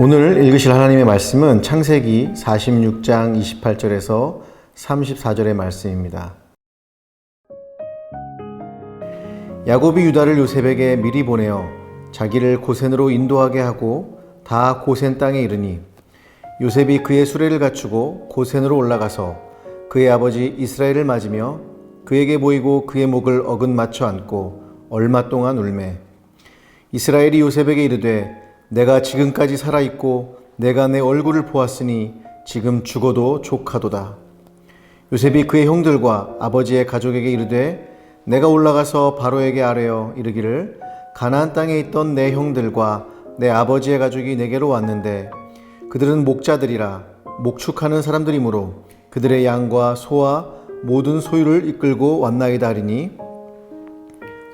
오늘 읽으실 하나님의 말씀은 창세기 46장 28절에서 34절의 말씀입니다. 야곱이 유다를 요셉에게 미리 보내어 자기를 고센으로 인도하게 하고 다 고센 땅에 이르니 요셉이 그의 수레를 갖추고 고센으로 올라가서 그의 아버지 이스라엘을 맞으며 그에게 보이고 그의 목을 어긋 맞춰 안고 얼마 동안 울매 이스라엘이 요셉에게 이르되 내가 지금까지 살아있고 내가 내 얼굴을 보았으니 지금 죽어도 족하도다. 요셉이 그의 형들과 아버지의 가족에게 이르되 내가 올라가서 바로에게 아뢰어 이르기를 가나안 땅에 있던 내 형들과 내 아버지의 가족이 내게로 왔는데 그들은 목자들이라 목축하는 사람들이므로 그들의 양과 소와 모든 소유를 이끌고 왔나이다 하리니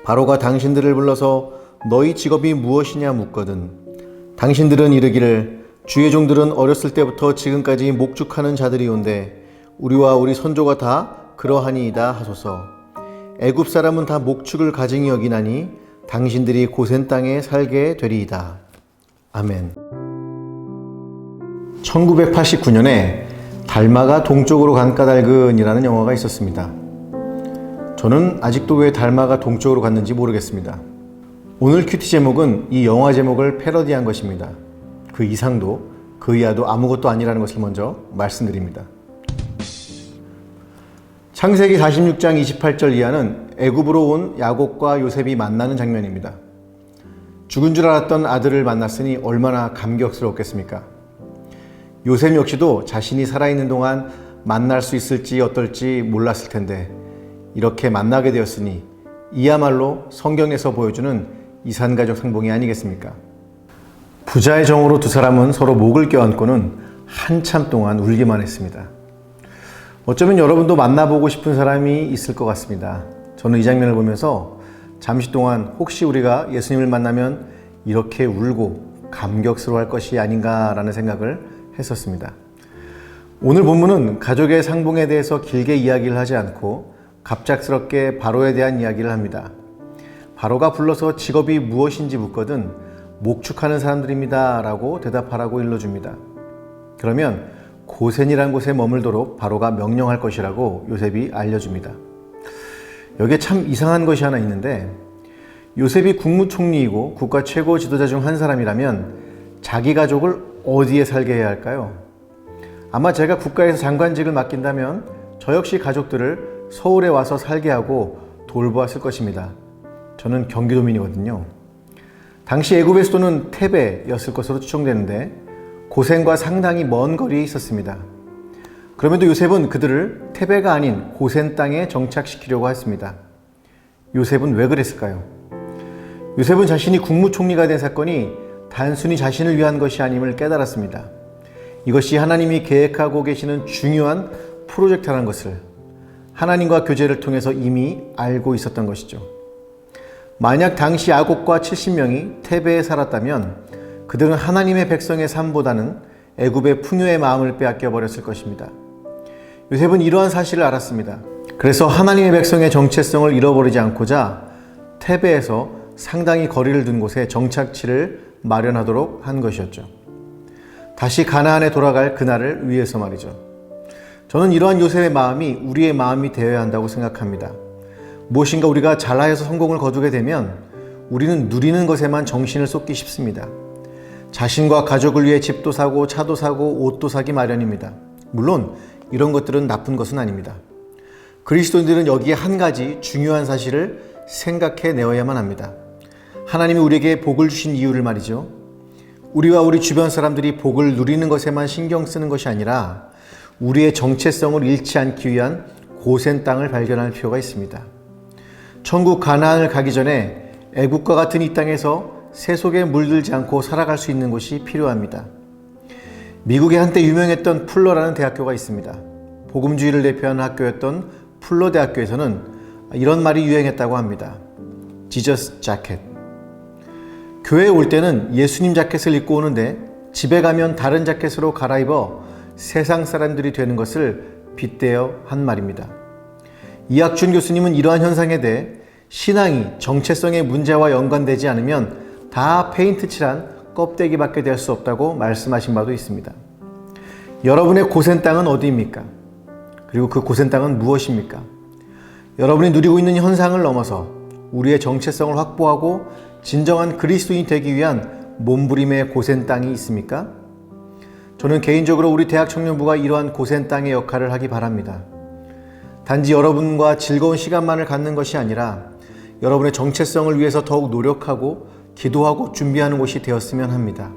바로가 당신들을 불러서 너희 직업이 무엇이냐 묻거든 당신들은 이르기를 주의 종들은 어렸을 때부터 지금까지 목축하는 자들이온데 우리와 우리 선조가 다 그러하니이다 하소서. 애굽 사람은 다 목축을 가증히 여기나니 당신들이 고센 땅에 살게 되리이다. 아멘. 1989년에 달마가 동쪽으로 간 까닭은이라는 영화가 있었습니다. 저는 아직도 왜 달마가 동쪽으로 갔는지 모르겠습니다. 오늘 큐티 제목은 이 영화 제목을 패러디한 것입니다. 그 이상도 그 이하도 아무것도 아니라는 것을 먼저 말씀드립니다. 창세기 46장 28절 이하는 애굽으로 온 야곱과 요셉이 만나는 장면입니다. 죽은 줄 알았던 아들을 만났으니 얼마나 감격스러웠겠습니까? 요셉 역시도 자신이 살아있는 동안 만날 수 있을지 어떨지 몰랐을 텐데 이렇게 만나게 되었으니 이야말로 성경에서 보여주는 이산가족 상봉이 아니겠습니까? 부자의 정으로 두 사람은 서로 목을 껴안고는 한참 동안 울기만 했습니다. 어쩌면 여러분도 만나보고 싶은 사람이 있을 것 같습니다. 저는 이 장면을 보면서 잠시 동안 혹시 우리가 예수님을 만나면 이렇게 울고 감격스러워할 것이 아닌가라는 생각을 했었습니다. 오늘 본문은 가족의 상봉에 대해서 길게 이야기를 하지 않고 갑작스럽게 바로에 대한 이야기를 합니다. 바로가 불러서 직업이 무엇인지 묻거든 목축하는 사람들입니다 라고 대답하라고 일러줍니다. 그러면 고센이라는 곳에 머물도록 바로가 명령할 것이라고 요셉이 알려줍니다. 여기에 참 이상한 것이 하나 있는데 요셉이 국무총리이고 국가 최고 지도자 중 한 사람이라면 자기 가족을 어디에 살게 해야 할까요? 아마 제가 국가에서 장관직을 맡긴다면 저 역시 가족들을 서울에 와서 살게 하고 돌보았을 것입니다. 저는 경기도민이거든요. 당시 애굽의 수도는 테베였을 것으로 추정되는데 고센과 상당히 먼 거리에 있었습니다. 그럼에도 요셉은 그들을 테베가 아닌 고센 땅에 정착시키려고 했습니다. 요셉은 왜 그랬을까요? 요셉은 자신이 국무총리가 된 사건이 단순히 자신을 위한 것이 아님을 깨달았습니다. 이것이 하나님이 계획하고 계시는 중요한 프로젝트라는 것을 하나님과 교제를 통해서 이미 알고 있었던 것이죠. 만약 당시 야곱과 70명이 테베에 살았다면 그들은 하나님의 백성의 삶보다는 애굽의 풍요의 마음을 빼앗겨 버렸을 것입니다. 요셉은 이러한 사실을 알았습니다. 그래서 하나님의 백성의 정체성을 잃어버리지 않고자 테베에서 상당히 거리를 둔 곳에 정착지를 마련하도록 한 것이었죠. 다시 가나안에 돌아갈 그날을 위해서 말이죠. 저는 이러한 요셉의 마음이 우리의 마음이 되어야 한다고 생각합니다. 무엇인가 우리가 잘하여서 성공을 거두게 되면 우리는 누리는 것에만 정신을 쏟기 쉽습니다. 자신과 가족을 위해 집도 사고 차도 사고 옷도 사기 마련입니다. 물론 이런 것들은 나쁜 것은 아닙니다. 그리스도인들은 여기에 한 가지 중요한 사실을 생각해 내어야만 합니다. 하나님이 우리에게 복을 주신 이유를 말이죠. 우리와 우리 주변 사람들이 복을 누리는 것에만 신경 쓰는 것이 아니라 우리의 정체성을 잃지 않기 위한 고센 땅을 발견할 필요가 있습니다. 천국 가나안을 가기 전에 애국과 같은 이 땅에서 세속에 물들지 않고 살아갈 수 있는 곳이 필요합니다. 미국에 한때 유명했던 풀러라는 대학교가 있습니다. 복음주의를 대표하는 학교였던 풀러 대학교에서는 이런 말이 유행했다고 합니다. 지저스 자켓. 교회에 올 때는 예수님 자켓을 입고 오는데 집에 가면 다른 자켓으로 갈아입어 세상 사람들이 되는 것을 빗대어 한 말입니다. 이학준 교수님은 이러한 현상에 대해 신앙이 정체성의 문제와 연관되지 않으면 다 페인트 칠한 껍데기밖에 될 수 없다고 말씀하신 바도 있습니다. 여러분의 고센 땅은 어디입니까? 그리고 그 고센 땅은 무엇입니까? 여러분이 누리고 있는 현상을 넘어서 우리의 정체성을 확보하고 진정한 그리스도인이 되기 위한 몸부림의 고센 땅이 있습니까? 저는 개인적으로 우리 대학 청년부가 이러한 고센 땅의 역할을 하기 바랍니다. 단지 여러분과 즐거운 시간만을 갖는 것이 아니라 여러분의 정체성을 위해서 더욱 노력하고 기도하고 준비하는 곳이 되었으면 합니다.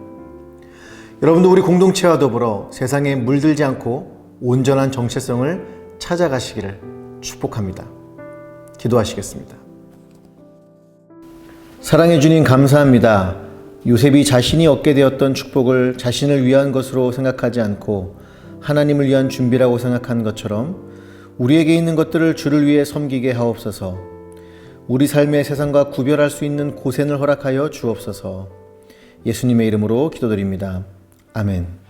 여러분도 우리 공동체와 더불어 세상에 물들지 않고 온전한 정체성을 찾아가시기를 축복합니다. 기도하시겠습니다. 사랑해 주님 감사합니다. 요셉이 자신이 얻게 되었던 축복을 자신을 위한 것으로 생각하지 않고 하나님을 위한 준비라고 생각한 것처럼 우리에게 있는 것들을 주를 위해 섬기게 하옵소서. 우리 삶의 세상과 구별할 수 있는 고센을 허락하여 주옵소서. 예수님의 이름으로 기도드립니다. 아멘.